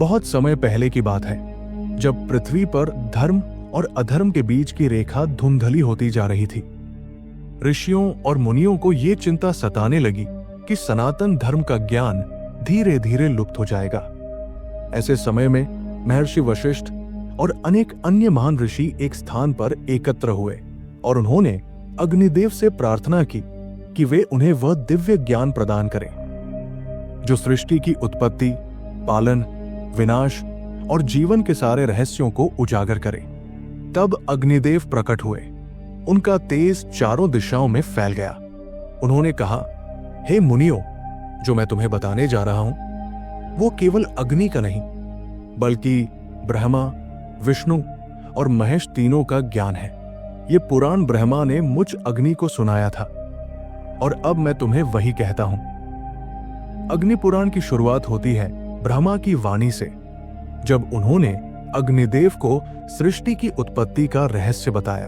बहुत समय पहले की बात है, जब पृथ्वी पर धर्म और अधर्म के बीच की रेखा धुंधली होती जा रही थी। ऋषियों और मुनियों को ये चिंता सताने लगी कि सनातन धर्म का ज्ञान धीरे धीरे लुप्त हो जाएगा। ऐसे समय में महर्षि वशिष्ठ और अनेक अन्य महान ऋषि एक स्थान पर एकत्र हुए और उन्होंने अग्निदेव से प्रार्थना की कि वे उन्हें वह दिव्य ज्ञान प्रदान करें जो सृष्टि की उत्पत्ति, पालन, विनाश और जीवन के सारे रहस्यों को उजागर करे। तब अग्निदेव प्रकट हुए। उनका तेज चारों दिशाओं में फैल गया। उन्होंने कहा, हे मुनियों, जो मैं तुम्हें बताने जा रहा हूं वो केवल अग्नि का नहीं बल्कि ब्रह्मा, विष्णु और महेश तीनों का ज्ञान है। ये पुराण ब्रह्मा ने मुझ अग्नि को सुनाया था और अब मैं तुम्हें वही कहता हूं। अग्नि पुराण की शुरुआत होती है ब्रह्मा की वाणी से, जब उन्होंने अग्निदेव को सृष्टि की उत्पत्ति का रहस्य बताया।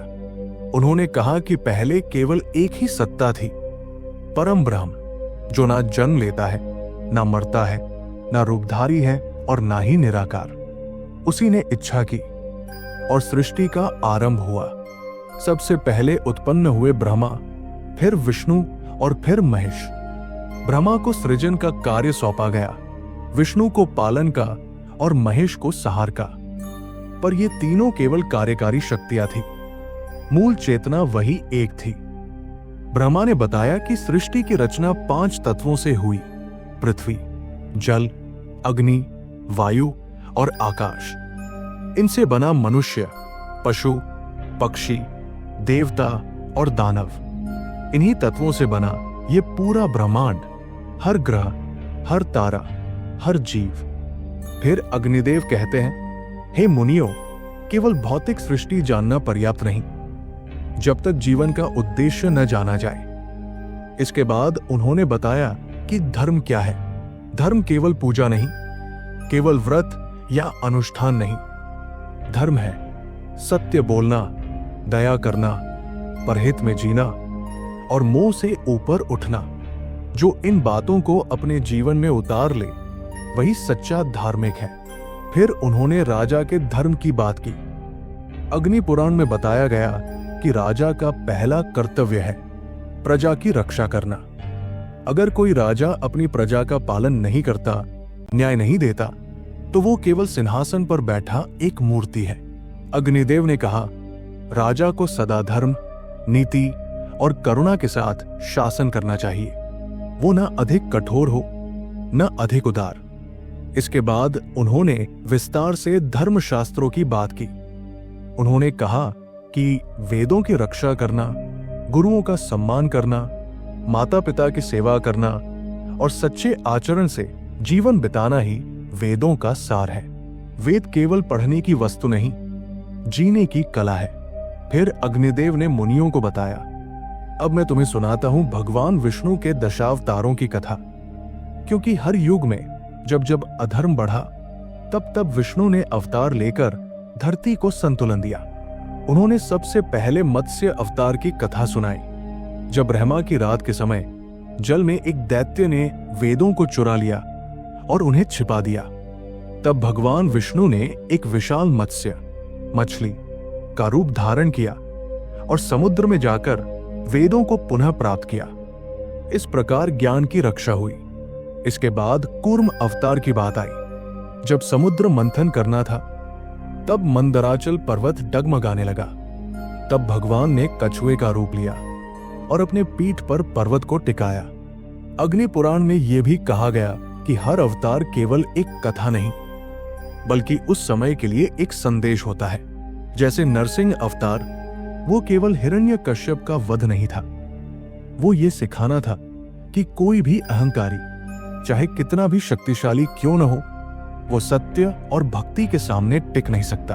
उन्होंने कहा कि पहले केवल एक ही सत्ता थी, परम ब्रह्म, जो ना जन्म लेता है, ना मरता है, ना रूपधारी है और ना ही निराकार। उसी ने इच्छा की और सृष्टि का आरंभ हुआ। सबसे पहले उत्पन्न हुए ब्रह्मा, फिर विष्णु और फिर महेश। ब्रह्मा को सृजन का कार्य सौंपा गया, विष्णु को पालन का और महेश को सहार का। पर ये तीनों केवल कार्यकारी शक्तियां थी, मूल चेतना वही एक थी। ब्रह्मा ने बताया कि सृष्टि की रचना 5 तत्वों से हुई, पृथ्वी, जल, अग्नि, वायु और आकाश। इनसे बना मनुष्य, पशु, पक्षी, देवता और दानव। इन्हीं तत्वों से बना ये पूरा ब्रह्मांड, हर ग्रह, हर तारा, हर जीव। फिर अग्निदेव कहते हैं, हे मुनियों, केवल भौतिक सृष्टि जानना पर्याप्त नहीं जब तक जीवन का उद्देश्य न जाना जाए। इसके बाद उन्होंने बताया कि धर्म क्या है। धर्म केवल पूजा नहीं, केवल व्रत या अनुष्ठान नहीं। धर्म है सत्य बोलना, दया करना, परहित में जीना और मोह से ऊपर उठना। जो इन बातों को अपने जीवन में उतार ले वही सच्चा धार्मिक है। फिर उन्होंने राजा के धर्म की बात की। अग्नि पुराण में बताया गया कि राजा का पहला कर्तव्य है प्रजा की रक्षा करना। अगर कोई राजा अपनी प्रजा का पालन नहीं करता, न्याय नहीं देता, तो वो केवल सिंहासन पर बैठा एक मूर्ति है। अग्निदेव ने कहा, राजा को सदा धर्म, नीति और करुणा के साथ शासन करना चाहिए। वो न अधिक कठोर हो, न अधिक उदार। इसके बाद उन्होंने विस्तार से धर्मशास्त्रों की बात की। उन्होंने कहा कि वेदों की रक्षा करना, गुरुओं का सम्मान करना, माता पिता की सेवा करना और सच्चे आचरण से जीवन बिताना ही वेदों का सार है। वेद केवल पढ़ने की वस्तु नहीं, जीने की कला है। फिर अग्निदेव ने मुनियों को बताया, अब मैं तुम्हें सुनाता हूं भगवान विष्णु के दशावतारों की कथा। क्योंकि हर युग में जब जब अधर्म बढ़ा, तब तब विष्णु ने अवतार लेकर धरती को संतुलन दिया। उन्होंने सबसे पहले मत्स्य अवतार की कथा सुनाई। जब ब्रह्मा की रात के समय जल में एक दैत्य ने वेदों को चुरा लिया और उन्हें छिपा दिया, तब भगवान विष्णु ने एक विशाल मत्स्य, मछली का रूप धारण किया और समुद्र में जाकर वेदों को पुनः प्राप्त किया। इस प्रकार ज्ञान की रक्षा हुई। इसके बाद कूर्म अवतार की बात आई। जब समुद्र मंथन करना था, तब मंदराचल पर्वत डगमगाने लगा। तब भगवान ने कछुए का रूप लिया और अपने पीठ पर पर्वत को टिकाया। अग्नि पुराण में यह भी कहा गया कि हर अवतार केवल एक कथा नहीं, बल्कि उस समय के लिए एक संदेश होता है। जैसे नरसिंह अवतार, वो केवल हिरण्यकश्यप का वध नहीं था, वो ये सिखाना था कि कोई भी अहंकारी, चाहे कितना भी शक्तिशाली क्यों न हो, वो सत्य और भक्ति के सामने टिक नहीं सकता।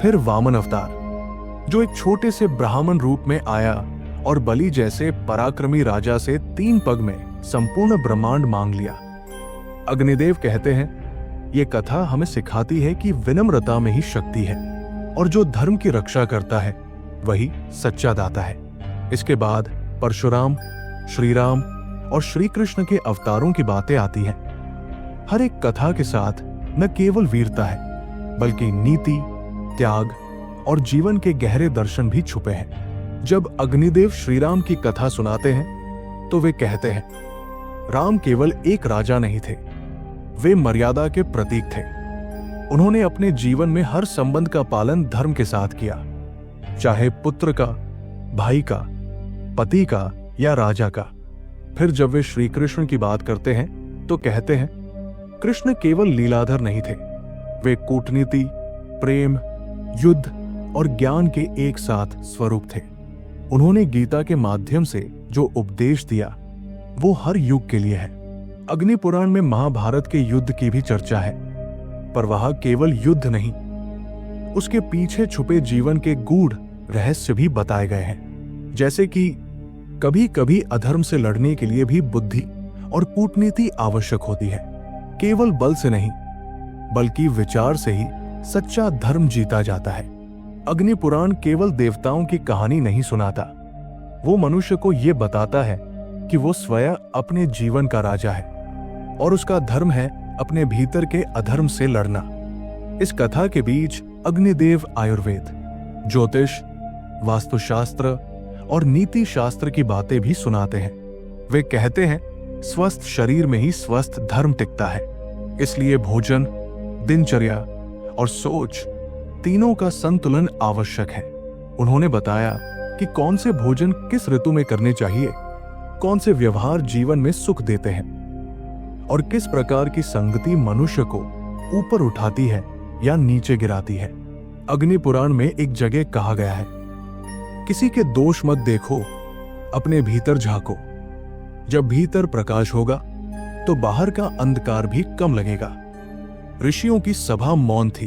फिर वामन अवतार, जो एक छोटे से ब्राह्मण रूप में आया और बलि जैसे पराक्रमी राजा से 3 पग में संपूर्ण ब्रह्मांड मांग लिया। अग्निदेव कहते हैं, ये कथा हमें सिखाती है कि विनम्रता में ही शक्ति है और जो धर्म की रक्षा करता है वही सच्चा दाता है। इसके बाद परशुराम, श्रीराम और श्री कृष्ण के अवतारों की बातें आती हैं। हर एक कथा के साथ न केवल वीरता है, बल्कि नीति, त्याग और जीवन के गहरे दर्शन भी छुपे हैं। जब अग्निदेव श्री राम की कथा सुनाते हैं तो वे कहते हैं, राम केवल एक राजा नहीं थे, वे मर्यादा के प्रतीक थे। उन्होंने अपने जीवन में हर संबंध का पालन धर्म के साथ किया, चाहे पुत्र का, भाई का, पति का या राजा का। फिर जब वे श्री कृष्ण की बात करते हैं तो कहते हैं, कृष्ण केवल लीलाधर नहीं थे, वे कूटनीति, प्रेम, युद्ध और ज्ञान के एक साथ स्वरूप थे। उन्होंने गीता के माध्यम से जो उपदेश दिया वो हर युग के लिए है। अग्नि पुराण में महाभारत के युद्ध की भी चर्चा है, पर वहां केवल युद्ध नहीं, उसके पीछे छुपे जीवन के गूढ़ रहस्य भी बताए गए हैं। जैसे कि कभी कभी अधर्म से लड़ने के लिए भी बुद्धि और कूटनीति आवश्यक होती है। केवल बल से नहीं, बल्कि विचार से ही सच्चा धर्म जीता जाता है। अग्नि पुराण केवल देवताओं की कहानी नहीं सुनाता, वो मनुष्य को यह बताता है कि वो स्वयं अपने जीवन का राजा है और उसका धर्म है अपने भीतर के अधर्म से लड़ना। इस कथा के बीच अग्निदेव आयुर्वेद, ज्योतिष, वास्तुशास्त्र और नीति शास्त्र की बातें भी सुनाते हैं। वे कहते हैं, स्वस्थ शरीर में ही स्वस्थ धर्म टिकता है, इसलिए भोजन, दिनचर्या और सोच तीनों का संतुलन आवश्यक है। उन्होंने बताया कि कौन से भोजन किस ऋतु में करने चाहिए, कौन से व्यवहार जीवन में सुख देते हैं और किस प्रकार की संगति मनुष्य को ऊपर उठाती है या नीचे गिराती है। अग्नि पुराण में एक जगह कहा गया है, किसी के दोष मत देखो, अपने भीतर झांको। जब भीतर प्रकाश होगा तो बाहर का अंधकार भी कम लगेगा। ऋषियों की सभा मौन थी।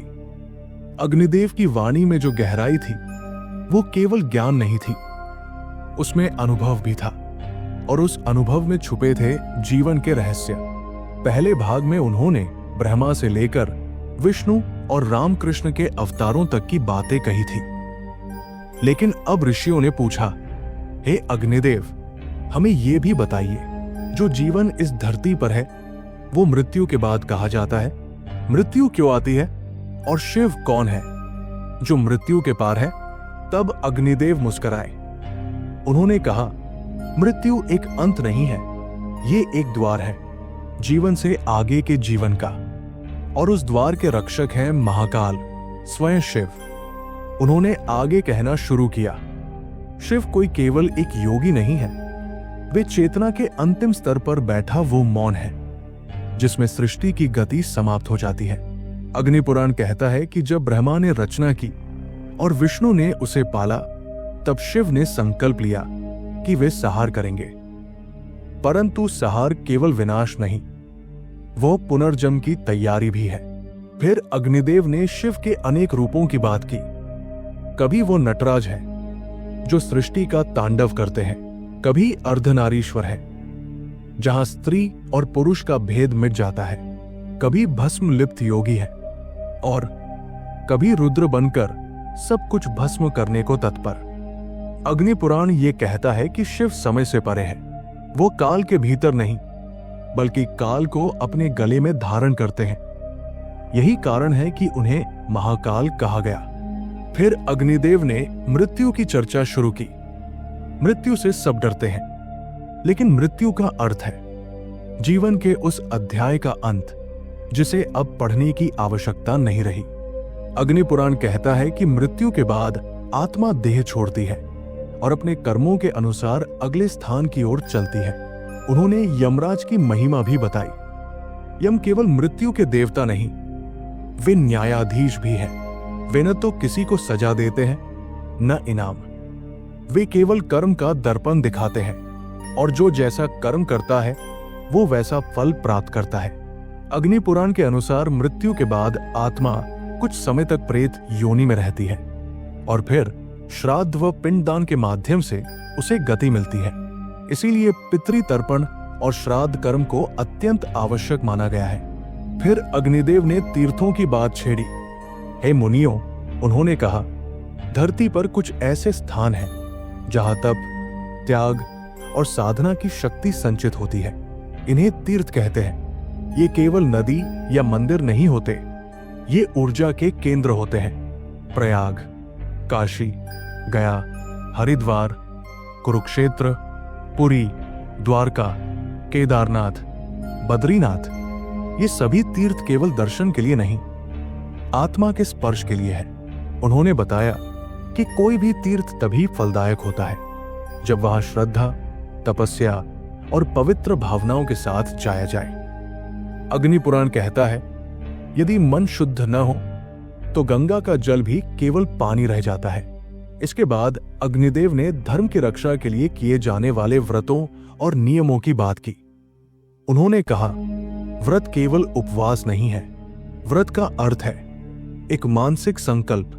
अग्निदेव की वाणी में जो गहराई थी वो केवल ज्ञान नहीं थी, उसमें अनुभव भी था और उस अनुभव में छुपे थे जीवन के रहस्य। पहले भाग में उन्होंने ब्रह्मा से लेकर विष्णु और रामकृष्ण के अवतारों तक की बातें कही थी। लेकिन अब ऋषियों ने पूछा, हे अग्निदेव, हमें यह भी बताइए, जो जीवन इस धरती पर है वो मृत्यु के बाद कहा जाता है, मृत्यु क्यों आती है और शिव कौन है जो मृत्यु के पार है? तब अग्निदेव मुस्कुराए। उन्होंने कहा, मृत्यु एक अंत नहीं है, ये एक द्वार है जीवन से आगे के जीवन का, और उस द्वार के रक्षक हैं महाकाल, स्वयं शिव। उन्होंने आगे कहना शुरू किया, शिव कोई केवल एक योगी नहीं है, वे चेतना के अंतिम स्तर पर बैठा वो मौन है जिसमें सृष्टि की गति समाप्त हो जाती है। अग्नि पुराण कहता है कि जब ब्रह्मा ने रचना की और विष्णु ने उसे पाला, तब शिव ने संकल्प लिया कि वे संहार करेंगे। परंतु संहार केवल विनाश नहीं, वो पुनर्जन्म की तैयारी भी है। फिर अग्निदेव ने शिव के अनेक रूपों की बात की। कभी वो नटराज है जो सृष्टि का तांडव करते हैं, कभी अर्धनारीश्वर है जहां स्त्री और पुरुष का भेद मिट जाता है, कभी भस्म लिप्त योगी है और कभी रुद्र बनकर सब कुछ भस्म करने को तत्पर। अग्नि पुराण ये कहता है कि शिव समय से परे है, वो काल के भीतर नहीं बल्कि काल को अपने गले में धारण करते हैं। यही कारण है कि उन्हें महाकाल कहा गया। फिर अग्निदेव ने मृत्यु की चर्चा शुरू की। मृत्यु से सब डरते हैं, लेकिन मृत्यु का अर्थ है जीवन के उस अध्याय का अंत जिसे अब पढ़ने की आवश्यकता नहीं रही। अग्नि पुराण कहता है कि मृत्यु के बाद आत्मा देह छोड़ती है और अपने कर्मों के अनुसार अगले स्थान की ओर चलती है। उन्होंने यमराज की महिमा भी बताई। यम केवल मृत्यु के देवता नहीं, वे न्यायाधीश भी हैं। वे न तो किसी को सजा देते हैं न इनाम, वे केवल कर्म का दर्पण दिखाते हैं और जो जैसा कर्म करता है वो वैसा फल प्राप्त करता है। अग्नि पुराण के अनुसार मृत्यु के बाद आत्मा कुछ समय तक प्रेत योनि में रहती है और फिर श्राद्ध व पिंडदान के माध्यम से उसे गति मिलती है। इसीलिए पितृतर्पण और श्राद्ध कर्म को अत्यंत आवश्यक माना गया है। फिर अग्निदेव ने तीर्थों की बात छेड़ी। हे मुनियों, उन्होंने कहा, धरती पर कुछ ऐसे स्थान हैं जहां तप, त्याग और साधना की शक्ति संचित होती है। इन्हें तीर्थ कहते हैं। ये केवल नदी या मंदिर नहीं होते, ये ऊर्जा के केंद्र होते हैं। प्रयाग, काशी, गया, हरिद्वार, कुरुक्षेत्र, पुरी, द्वारका, केदारनाथ, बद्रीनाथ, ये सभी तीर्थ केवल दर्शन के लिए नहीं, आत्मा के स्पर्श के लिए है। उन्होंने बताया कि कोई भी तीर्थ तभी फलदायक होता है जब वहां श्रद्धा, तपस्या और पवित्र भावनाओं के साथ जाया जाए। अग्नि पुराण कहता है, यदि मन शुद्ध न हो तो गंगा का जल भी केवल पानी रह जाता है। इसके बाद अग्निदेव ने धर्म की रक्षा के लिए किए जाने वाले व्रतों और नियमों की बात की। उन्होंने कहा, व्रत केवल उपवास नहीं है, व्रत का अर्थ है एक मानसिक संकल्प,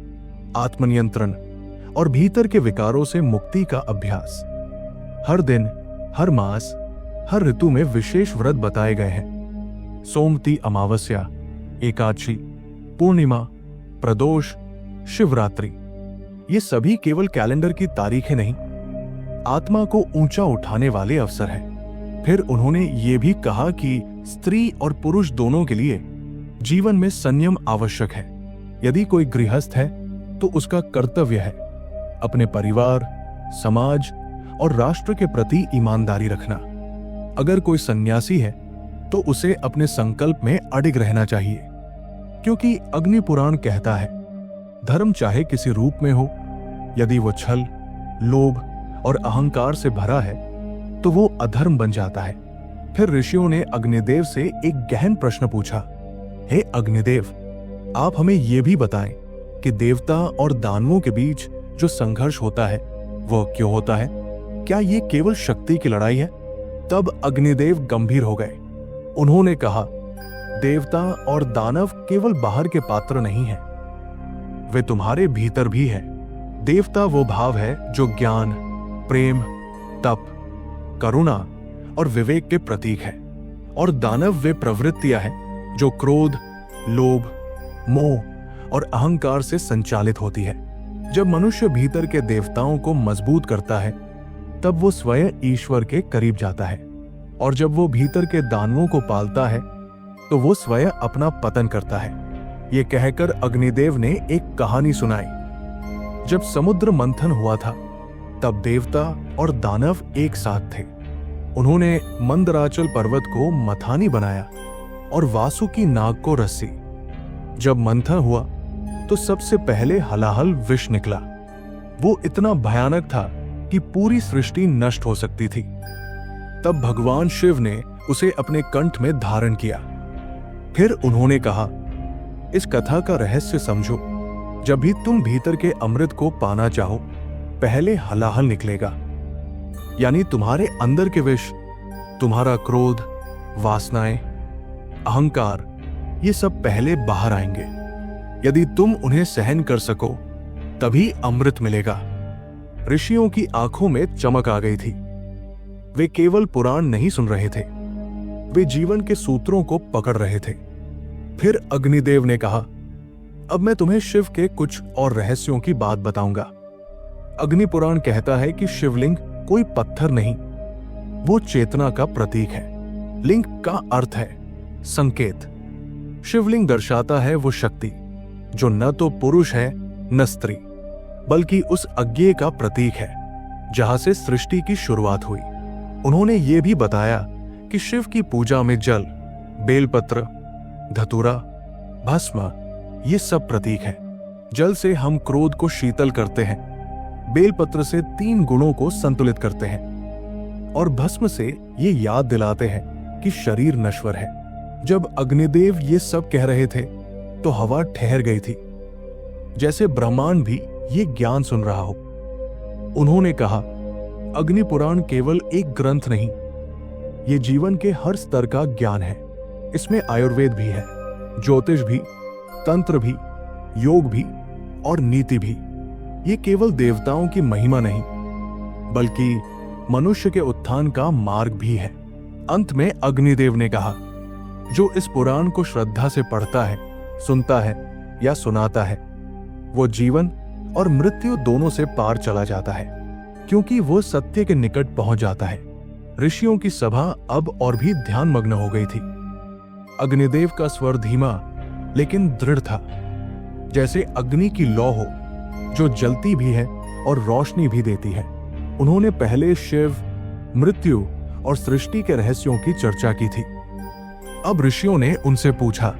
आत्मनियंत्रण और भीतर के विकारों से मुक्ति का अभ्यास। हर दिन, हर मास, हर ऋतु में विशेष व्रत बताए गए हैं। सोमती अमावस्या, एकादशी, पूर्णिमा, प्रदोष, शिवरात्रि, ये सभी केवल कैलेंडर की तारीखें नहीं, आत्मा को ऊंचा उठाने वाले अवसर हैं। फिर उन्होंने ये भी कहा कि स्त्री और पुरुष दोनों के लिए जीवन में संयम आवश्यक है। यदि कोई गृहस्थ है तो उसका कर्तव्य है अपने परिवार, समाज और राष्ट्र के प्रति ईमानदारी रखना। अगर कोई सन्यासी है तो उसे अपने संकल्प में अडिग रहना चाहिए, क्योंकि अग्नि पुराण कहता है, धर्म चाहे किसी रूप में हो, यदि वो छल, लोभ और अहंकार से भरा है तो वो अधर्म बन जाता है। फिर ऋषियों ने अग्निदेव से एक गहन प्रश्न पूछा, हे अग्निदेव, आप हमें यह भी बताएं कि देवता और दानवों के बीच जो संघर्ष होता है वह क्यों होता है? क्या ये केवल शक्ति की लड़ाई है? तब अग्निदेव गंभीर हो गए। उन्होंने कहा, देवता और दानव केवल बाहर के पात्र नहीं हैं, वे तुम्हारे भीतर भी हैं। देवता वो भाव है जो ज्ञान, प्रेम, तप, करुणा और विवेक के प्रतीक है, और दानव वे प्रवृत्तियां हैं जो क्रोध, लोभ, मोह और अहंकार से संचालित होती है। जब मनुष्य भीतर के देवताओं को मजबूत करता है तब वो स्वयं ईश्वर के करीब जाता है, और जब वो भीतर के दानवों को पालता है तो वो स्वयं अपना पतन करता है। ये कहकर अग्निदेव ने एक कहानी सुनाई। जब समुद्र मंथन हुआ था तब देवता और दानव एक साथ थे। उन्होंने मंदराचल पर्वत को मथानी बनाया और वासुकी नाग को रस्सी। जब मंथन हुआ तो सबसे पहले हलाहल विष निकला। वो इतना भयानक था कि पूरी सृष्टि नष्ट हो सकती थी। तब भगवान शिव ने उसे अपने कंठ में धारण किया। फिर उन्होंने कहा, इस कथा का रहस्य समझो। जब भी तुम भीतर के अमृत को पाना चाहो, पहले हलाहल निकलेगा, यानी तुम्हारे अंदर के विष, तुम्हारा क्रोध, वासनाएं, अहंकार, ये सब पहले बाहर आएंगे। यदि तुम उन्हें सहन कर सको तभी अमृत मिलेगा। ऋषियों की आंखों में चमक आ गई थी। वे केवल पुराण नहीं सुन रहे थे, वे जीवन के सूत्रों को पकड़ रहे थे। फिर अग्निदेव ने कहा, अब मैं तुम्हें शिव के कुछ और रहस्यों की बात बताऊंगा। अग्नि पुराण कहता है कि शिवलिंग कोई पत्थर नहीं, वो चेतना का प्रतीक है। लिंग का अर्थ है संकेत। शिवलिंग दर्शाता है वो शक्ति जो न तो पुरुष है न स्त्री, बल्कि उस अज्ञेय का प्रतीक है जहां से सृष्टि की शुरुआत हुई। उन्होंने ये भी बताया कि शिव की पूजा में जल, बेलपत्र, धतूरा, भस्म, ये सब प्रतीक है। जल से हम क्रोध को शीतल करते हैं, बेलपत्र से 3 गुणों को संतुलित करते हैं, और भस्म से ये याद दिलाते हैं कि शरीर नश्वर है। जब अग्निदेव ये सब कह रहे थे तो हवा ठहर गई थी, जैसे ब्रह्मांड भी ये ज्ञान सुन रहा हो। उन्होंने कहा, अग्नि पुराण केवल एक ग्रंथ नहीं, ये जीवन के हर स्तर का ज्ञान है। इसमें आयुर्वेद भी है, ज्योतिष भी, तंत्र भी, योग भी और नीति भी। ये केवल देवताओं की महिमा नहीं, बल्कि मनुष्य के उत्थान का मार्ग भी है। अंत में अग्निदेव ने कहा, जो इस पुराण को श्रद्धा से पढ़ता है, सुनता है या सुनाता है, वो जीवन और मृत्यु दोनों से पार चला जाता है, क्योंकि वो सत्य के निकट पहुंच जाता है। ऋषियों की सभा अब और भी ध्यान मग्न हो गई थी। अग्निदेव का स्वर धीमा लेकिन दृढ़ था, जैसे अग्नि की लौ हो जो जलती भी है और रोशनी भी देती है। उन्होंने पहले शिव, मृत्यु और सृष्टि के रहस्यों की चर्चा की थी। अब ऋषियों ने उनसे पूछा,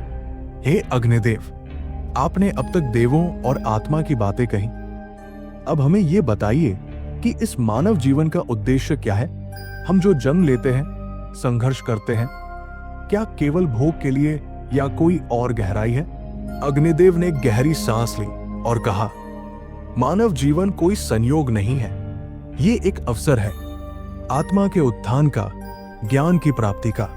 हे अग्निदेव, आपने अब तक देवों और आत्मा की बातें कही, अब हमें यह बताइए कि इस मानव जीवन का उद्देश्य क्या है? हम जो जन्म लेते हैं, संघर्ष करते हैं, क्या केवल भोग के लिए या कोई और गहराई है? अग्निदेव ने गहरी सांस ली और कहा, मानव जीवन कोई संयोग नहीं है, ये एक अवसर है, आत्मा के उत्थान का, ज्ञान की प्राप्ति का।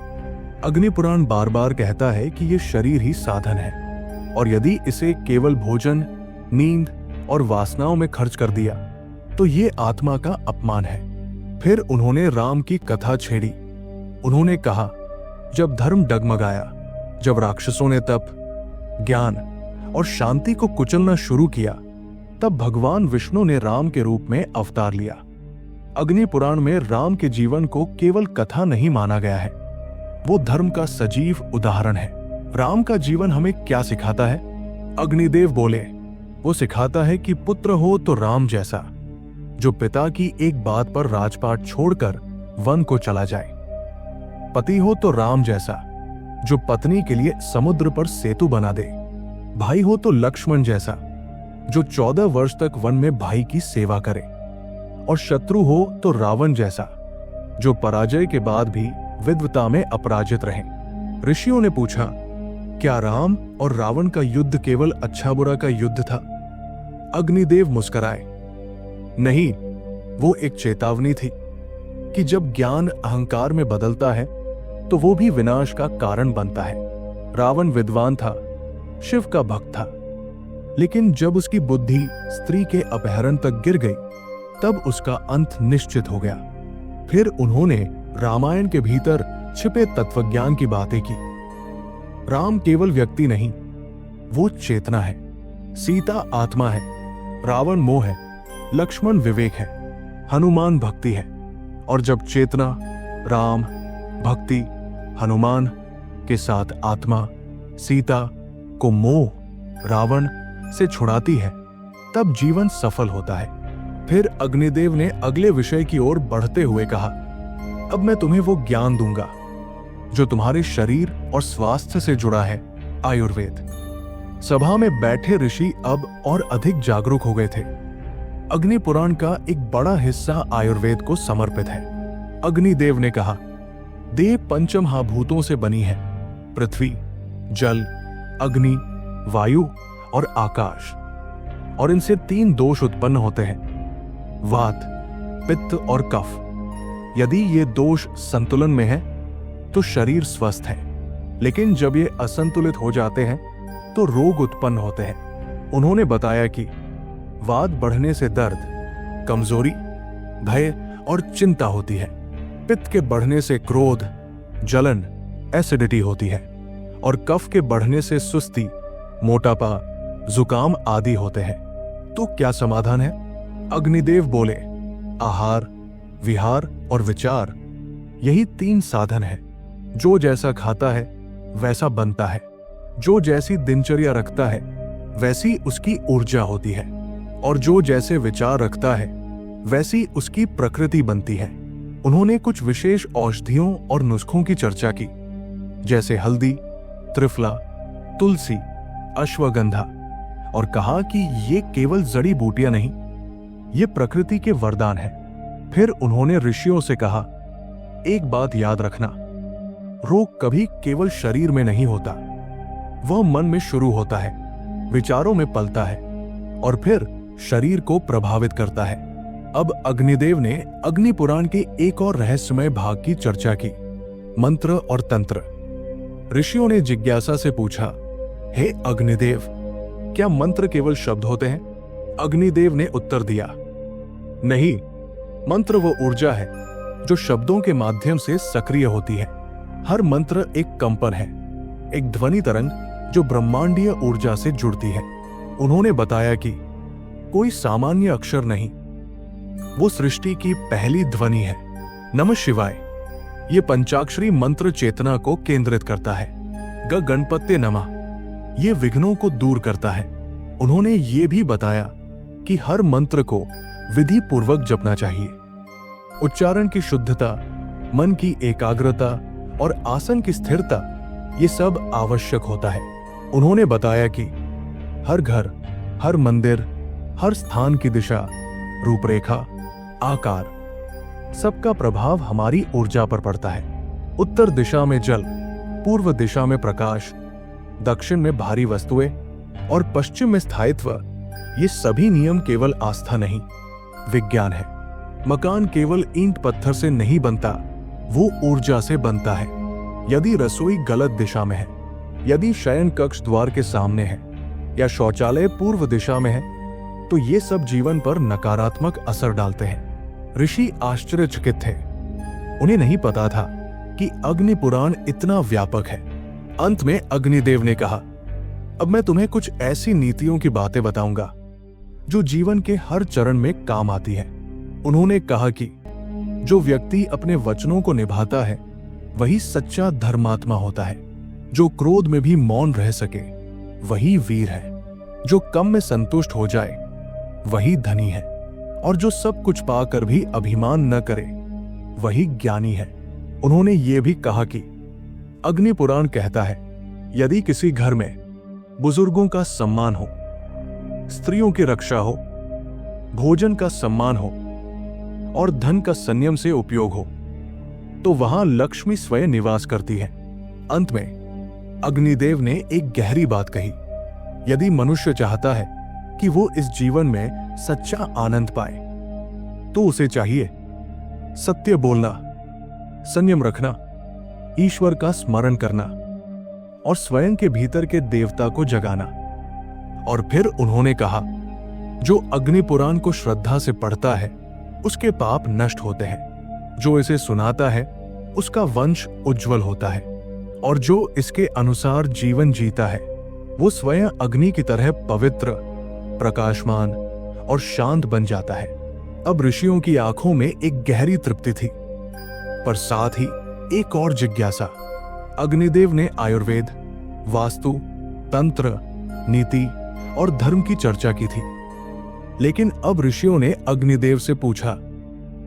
अग्नि पुराण बार बार कहता है कि यह शरीर ही साधन है, और यदि इसे केवल भोजन, नींद और वासनाओं में खर्च कर दिया तो ये आत्मा का अपमान है। फिर उन्होंने राम की कथा छेड़ी। उन्होंने कहा, जब धर्म डगमगाया, जब राक्षसों ने तप, ज्ञान और शांति को कुचलना शुरू किया, तब भगवान विष्णु ने राम के रूप में अवतार लिया। अग्नि पुराण में राम के जीवन को केवल कथा नहीं माना गया है, वो धर्म का सजीव उदाहरण है। राम का जीवन हमें क्या सिखाता है? अग्निदेव बोले, वो सिखाता है कि पुत्र हो तो राम जैसा, जो पिता की एक बात पर राजपाट छोड़कर वन को चला जाए। पति हो तो राम जैसा, जो पत्नी के लिए समुद्र पर सेतु बना दे। भाई हो तो लक्ष्मण जैसा, जो 14 वर्ष तक वन में भाई की सेवा करे। और शत्रु हो तो रावण जैसा, जो पराजय के बाद भी विद्वता में अपराजित रहे। ऋषियों ने पूछा, क्या राम और रावण का युद्ध केवल अच्छा बुरा का युद्ध था? अग्निदेव मुस्कुराए, नहीं, वो एक चेतावनी थी कि जब ज्ञान अहंकार में बदलता है तो वो भी विनाश का कारण बनता है। रावण विद्वान था, शिव का भक्त था, लेकिन जब उसकी बुद्धि स्त्री के अपहरण तक गिर गई तब उसका अंत निश्चित हो गया। फिर उन्होंने रामायण के भीतर छिपे तत्वज्ञान की बातें की। राम केवल व्यक्ति नहीं, वो चेतना है। सीता आत्मा है, रावण मोह है, लक्ष्मण विवेक है, हनुमान भक्ति है। और जब चेतना राम, भक्ति, हनुमान के साथ आत्मा सीता को मोह, रावण से छुड़ाती है, तब जीवन सफल होता है। फिर अग्निदेव ने अगले विषय की ओर बढ़ते हुए कहा, अब मैं तुम्हें वो ज्ञान दूंगा जो तुम्हारे शरीर और स्वास्थ्य से जुड़ा है, आयुर्वेद। सभा में बैठे ऋषि अब और अधिक जागरूक हो गए थे। अग्नि पुराण का एक बड़ा हिस्सा आयुर्वेद को समर्पित है। अग्निदेव ने कहा, देव पंचमहाभूतों से बनी है, पृथ्वी, जल, अग्नि, वायु और आकाश। और इनसे 3 दोष उत्पन्न होते हैं, वात, पित्त और कफ। यदि ये दोष संतुलन में है तो शरीर स्वस्थ है, लेकिन जब ये असंतुलित हो जाते हैं तो रोग उत्पन्न होते हैं। उन्होंने बताया कि वात बढ़ने से दर्द, कमजोरी, भय और चिंता होती है। पित्त के बढ़ने से क्रोध, जलन, एसिडिटी होती है। और कफ के बढ़ने से सुस्ती, मोटापा, जुकाम आदि होते हैं। तो क्या समाधान है? अग्निदेव बोले, आहार, विहार और विचार, यही 3 साधन है। जो जैसा खाता है वैसा बनता है, जो जैसी दिनचर्या रखता है वैसी उसकी ऊर्जा होती है, और जो जैसे विचार रखता है वैसी उसकी प्रकृति बनती है। उन्होंने कुछ विशेष औषधियों और नुस्खों की चर्चा की, जैसे हल्दी, त्रिफला, तुलसी, अश्वगंधा, और कहा कि ये केवल जड़ी बूटियां नहीं, ये प्रकृति के वरदान है। फिर उन्होंने ऋषियों से कहा, एक बात याद रखना, रोग कभी केवल शरीर में नहीं होता, वह मन में शुरू होता है, विचारों में पलता है और फिर शरीर को प्रभावित करता है। अब अग्निदेव ने अग्नि पुराण के एक और रहस्यमय भाग की चर्चा की, मंत्र और तंत्र। ऋषियों ने जिज्ञासा से पूछा, हे अग्निदेव, क्या मंत्र केवल शब्द होते हैं? अग्निदेव ने उत्तर दिया, नहीं, मंत्र वो ऊर्जा है जो शब्दों के माध्यम से सक्रिय होती है। हर मंत्र एक कंपन है, एक ध्वनि तरंग जो ब्रह्मांडीय ऊर्जा से जुड़ती है। उन्होंने बताया कि कोई सामान्य अक्षर नहीं, वो सृष्टि की पहली ध्वनि है। नमः शिवाय, ये पंचाक्षरी मंत्र चेतना को केंद्रित करता है। गणपत्य नमः ये विघ्नों को दूर करता है। उन्होंने ये भी बताया कि हर मंत्र को विधि पूर्वक जपना चाहिए। उच्चारण की शुद्धता, मन की एकाग्रता और आसन की स्थिरता ये सब आवश्यक होता है। उन्होंने बताया कि हर घर, हर मंदिर, हर स्थान की दिशा, रूपरेखा, आकार सबका प्रभाव हमारी ऊर्जा पर पड़ता है। उत्तर दिशा में जल, पूर्व दिशा में प्रकाश, दक्षिण में भारी वस्तुएं और पश्चिम में स्थायित्व, ये सभी नियम केवल आस्था नहीं, विज्ञान है। मकान केवल ईंट पत्थर से नहीं बनता, वो ऊर्जा से बनता है। यदि रसोई गलत दिशा में है, यदि शयन कक्ष द्वार के सामने है या शौचालय पूर्व दिशा में है, तो ये सब जीवन पर नकारात्मक असर डालते हैं। ऋषि आश्चर्यचकित थे। उन्हें नहीं पता था कि अग्नि पुराण इतना व्यापक है। अंत में अग्निदेव ने कहा, अब मैं तुम्हें कुछ ऐसी नीतियों की बातें बताऊंगा जो जीवन के हर चरण में काम आती है। उन्होंने कहा कि जो व्यक्ति अपने वचनों को निभाता है वही सच्चा धर्मात्मा होता है। जो क्रोध में भी मौन रह सके वही वीर है। जो कम में संतुष्ट हो जाए वही धनी है। और जो सब कुछ पाकर भी अभिमान न करे वही ज्ञानी है। उन्होंने ये भी कहा कि अग्नि पुराण कहता है, यदि किसी घर में बुजुर्गों का सम्मान हो, स्त्रियों की रक्षा हो, भोजन का सम्मान हो और धन का संयम से उपयोग हो, तो वहां लक्ष्मी स्वयं निवास करती है। अंत में अग्निदेव ने एक गहरी बात कही, यदि मनुष्य चाहता है कि वो इस जीवन में सच्चा आनंद पाए तो उसे चाहिए सत्य बोलना, संयम रखना, ईश्वर का स्मरण करना और स्वयं के भीतर के देवता को जगाना। और फिर उन्होंने कहा, जो अग्नि पुराण को श्रद्धा से पढ़ता है उसके पाप नष्ट होते हैं। जो इसे सुनाता है उसका वंश उज्जवल होता है। और जो इसके अनुसार जीवन जीता है वो स्वयं अग्नि की तरह पवित्र, प्रकाशमान और शांत बन जाता है। अब ऋषियों की आंखों में एक गहरी तृप्ति थी, पर साथ ही एक और जिज्ञासा। अग्निदेव ने आयुर्वेद, वास्तु, तंत्र, नीति और धर्म की चर्चा की थी। लेकिन अब ऋषियों ने अग्निदेव से पूछा,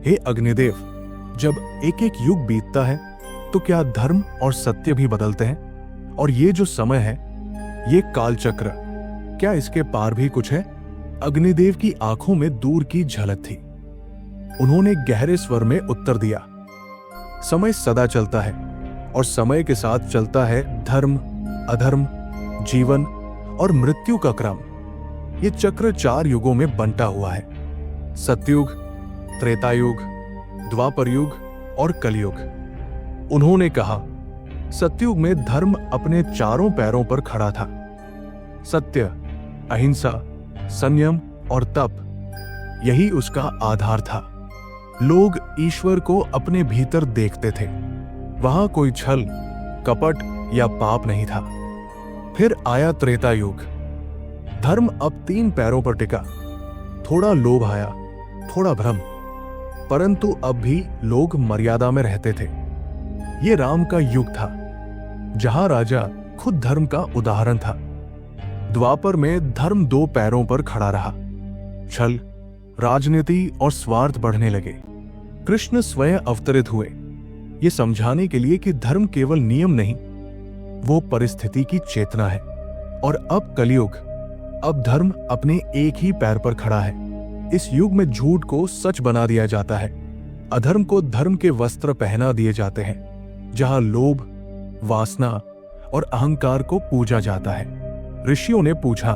हे अग्निदेव, जब एक एक युग बीतता है तो क्या धर्म और सत्य भी बदलते हैं? और ये जो समय है, ये कालचक्र, क्या इसके पार भी कुछ है? अग्निदेव की आंखों में दूर की झलक थी। उन्होंने गहरे स्वर में उत्तर दिया, समय सदा चलता है और समय के साथ चलता है धर्म, अधर्म, जीवन और मृत्यु का क्रम। ये चक्र 4 युगों में बंटा हुआ है, सतयुग, त्रेतायुग, द्वापर युग और कलयुग। उन्होंने कहा, सतयुग में धर्म अपने चारों पैरों पर खड़ा था। सत्य, अहिंसा, संयम और तप, यही उसका आधार था। लोग ईश्वर को अपने भीतर देखते थे। वहां कोई छल, कपट या पाप नहीं था। फिर आया त्रेता युग। धर्म अब 3 पैरों पर टिका। थोड़ा लोभ आया, थोड़ा भ्रम, परंतु अब भी लोग मर्यादा में रहते थे। ये राम का युग था, जहां राजा खुद धर्म का उदाहरण था। द्वापर में धर्म 2 पैरों पर खड़ा रहा। छल, राजनीति और स्वार्थ बढ़ने लगे। कृष्ण स्वयं अवतरित हुए, ये समझाने के लिए कि धर्म केवल नियम नहीं, वो परिस्थिति की चेतना है। और अब कलयुग, अब धर्म अपने एक ही पैर पर खड़ा है। इस युग में झूठ को सच बना दिया जाता है, अधर्म को धर्म के वस्त्र पहना दिए जाते हैं। जहां लोभ, वासना और अहंकार को पूजा जाता है। ऋषियों ने पूछा,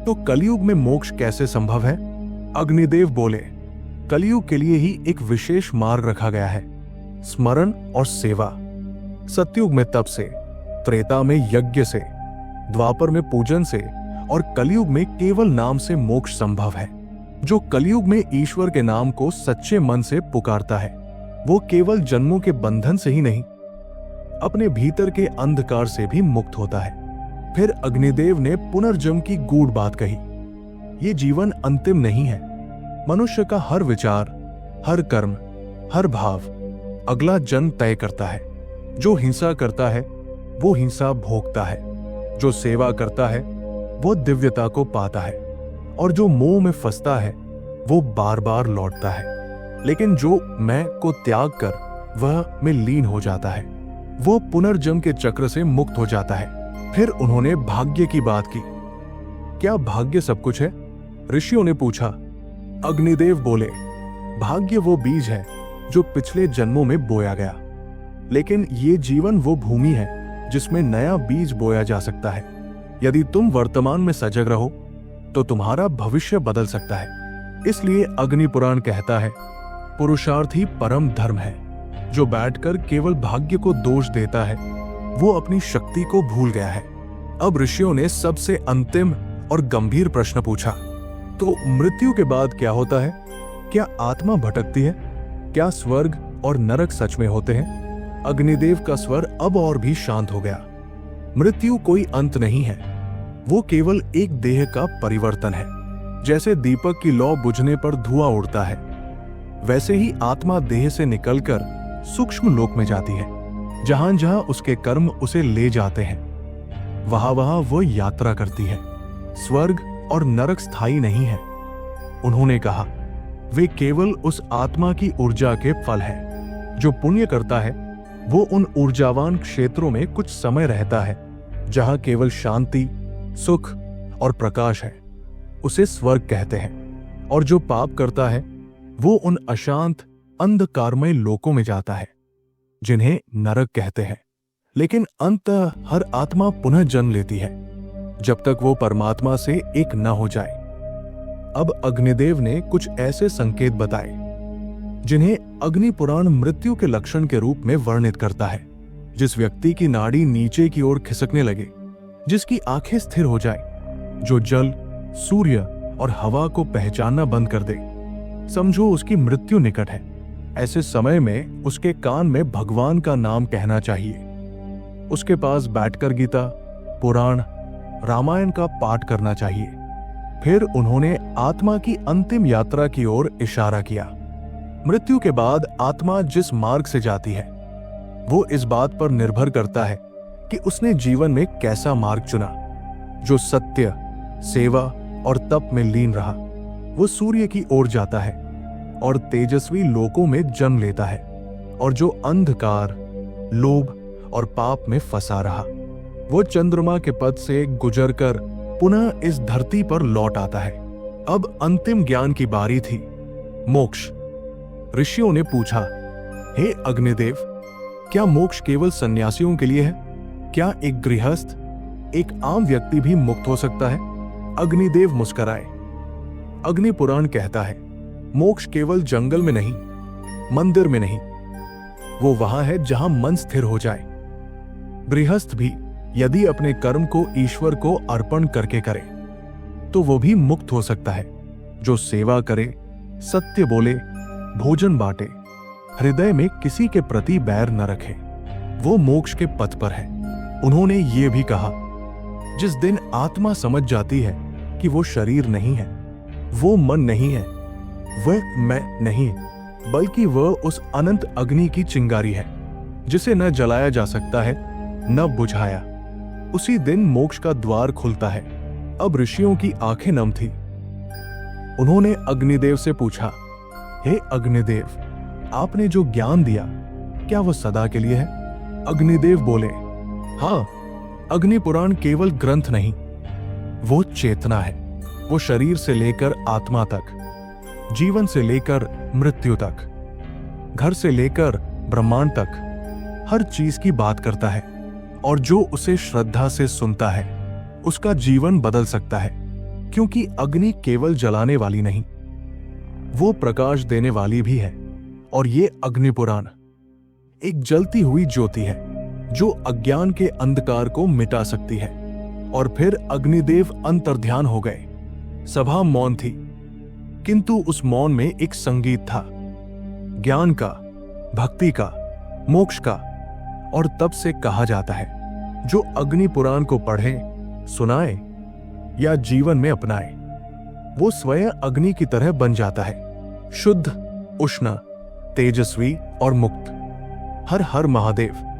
तो कलयुग में मोक्ष कैसे संभव है? अग्निदेव बोले, कलयुग के लिए ही एक विशेष मार्ग रखा गया है, स्मरण और सेवा। सतयुग में तप से, त्रेता में यज्ञ से, द्वापर में पूजन से और कलयुग में केवल नाम से मोक्ष संभव है। जो कलयुग में ईश्वर के नाम को सच्चे मन से पुकारता है, वो केवल जन्मों के बंधन से ही नहीं, अपने भीतर के अंधकार से भी मुक्त होता है। फिर अग्निदेव ने पुनर्जन्म की गूढ़ बात कही। ये जीवन अंतिम नहीं है। मनुष्य का हर विचार, हर कर्म, हर भाव अगला जन्म तय करता है। जो हिंसा करता है, वो हिंसा भोगता है, जो सेवा करता है वो दिव्यता को पाता है, और जो मोह में फंसता है वो बार बार लौटता है। लेकिन जो मैं को त्याग कर वह में लीन हो जाता है, वो पुनर्जन्म के चक्र से मुक्त हो जाता है। फिर उन्होंने भाग्य की बात की। क्या भाग्य सब कुछ है? ऋषियों ने पूछा। अग्निदेव बोले, भाग्य वो बीज है जो पिछले जन्मों में बोया गया, लेकिन ये जीवन वो भूमि है जिसमें नया बीज बोया जा सकता है। यदि तुम वर्तमान में सजग रहो तो तुम्हारा भविष्य बदल सकता है। इसलिए अग्नि पुराण कहता है, पुरुषार्थ ही परम धर्म है। जो बैठकर केवल भाग्य को दोष देता है वो अपनी शक्ति को भूल गया है। अब ऋषियों ने सबसे अंतिम और गंभीर प्रश्न पूछा, तो मृत्यु के बाद क्या होता है? क्या आत्मा भटकती है? क्या स्वर्ग और नरक सच में होते हैं? अग्निदेव का स्वर अब और भी शांत हो गया। मृत्यु कोई अंत नहीं है, वो केवल एक देह का परिवर्तन है। जैसे दीपक की लौ बुझने पर धुआं उड़ता है, वैसे ही आत्मा देह से निकलकर सूक्ष्म लोक में जाती है। जहां जहां उसके कर्म उसे ले जाते हैं, वहां वहां वो यात्रा करती है। स्वर्ग और नरक स्थायी नहीं है। उन्होंने कहा, वे केवल उस आत्मा की ऊर्जा के फल हैं। जो पुण्य करता है वो उन ऊर्जावान क्षेत्रों में कुछ समय रहता है जहां केवल शांति, सुख और प्रकाश है, उसे स्वर्ग कहते हैं। और जो पाप करता है वो उन अशांत अंधकारमय लोकों में जाता है जिन्हें नरक कहते हैं। लेकिन अंततः हर आत्मा पुनः जन्म लेती है जब तक वो परमात्मा से एक न हो जाए। अब अग्निदेव ने कुछ ऐसे संकेत बताए जिन्हें अग्नि पुराण मृत्यु के लक्षण के रूप में वर्णित करता है। जिस व्यक्ति की नाड़ी नीचे की ओर खिसकने लगे, जिसकी आंखें स्थिर हो जाए, जो जल, सूर्य और हवा को पहचानना बंद कर दे, समझो उसकी मृत्यु निकट है। ऐसे समय में उसके कान में भगवान का नाम कहना चाहिए। उसके पास बैठकर गीता, पुराण, रामायण का पाठ करना चाहिए। फिर उन्होंने आत्मा की अंतिम यात्रा की ओर इशारा किया। मृत्यु के बाद आत्मा जिस मार्ग से जाती है वो इस बात पर निर्भर करता है कि उसने जीवन में कैसा मार्ग चुना। जो सत्य, सेवा और तप में लीन रहा वो सूर्य की ओर जाता है और तेजस्वी लोकों में जन्म लेता है। और जो अंधकार, लोभ और पाप में फंसा रहा वो चंद्रमा के पथ से गुजरकर पुनः इस धरती पर लौट आता है। अब अंतिम ज्ञान की बारी थी, मोक्ष। ऋषियों ने पूछा, हे अग्निदेव, क्या मोक्ष केवल सन्यासियों के लिए है? क्या एक गृहस्थ, एक आम व्यक्ति भी मुक्त हो सकता है? अग्निदेव मुस्कुराए। अग्नि पुराण कहता है, मोक्ष केवल जंगल में नहीं, मंदिर में नहीं, वो वहां है जहां मन स्थिर हो जाए। गृहस्थ भी यदि अपने कर्म को ईश्वर को अर्पण करके करे तो वो भी मुक्त हो सकता है। जो सेवा करे, सत्य बोले, भोजन बांटे, हृदय में किसी के प्रति बैर न रखे, वो मोक्ष के पथ पर है। उन्होंने ये भी कहा, जिस दिन आत्मा समझ जाती है कि वो शरीर नहीं है, वो मन नहीं है, वह मैं नहीं है, बल्कि वह उस अनंत अग्नि की चिंगारी है जिसे न जलाया जा सकता है न बुझाया, उसी दिन मोक्ष का द्वार खुलता है। अब ऋषियों की आंखें नम थी। उन्होंने अग्निदेव से पूछा, हे अग्निदेव, आपने जो ज्ञान दिया क्या वो सदा के लिए है? अग्निदेव बोले, हाँ, अग्नि पुराण केवल ग्रंथ नहीं, वो चेतना है। वो शरीर से लेकर आत्मा तक, जीवन से लेकर मृत्यु तक, घर से लेकर ब्रह्मांड तक हर चीज की बात करता है। और जो उसे श्रद्धा से सुनता है उसका जीवन बदल सकता है, क्योंकि अग्नि केवल जलाने वाली नहीं, वो प्रकाश देने वाली भी है। और ये अग्नि पुराण एक जलती हुई ज्योति है जो अज्ञान के अंधकार को मिटा सकती है। और फिर अग्निदेव अंतर्ध्यान हो गए। सभा मौन थी, किंतु उस मौन में एक संगीत था, ज्ञान का, भक्ति का, मोक्ष का। और तब से कहा जाता है, जो अग्नि पुराण को पढ़े, सुनाए या जीवन में अपनाए, वो स्वयं अग्नि की तरह बन जाता है, शुद्ध, उष्ण, तेजस्वी और मुक्त। हर हर महादेव।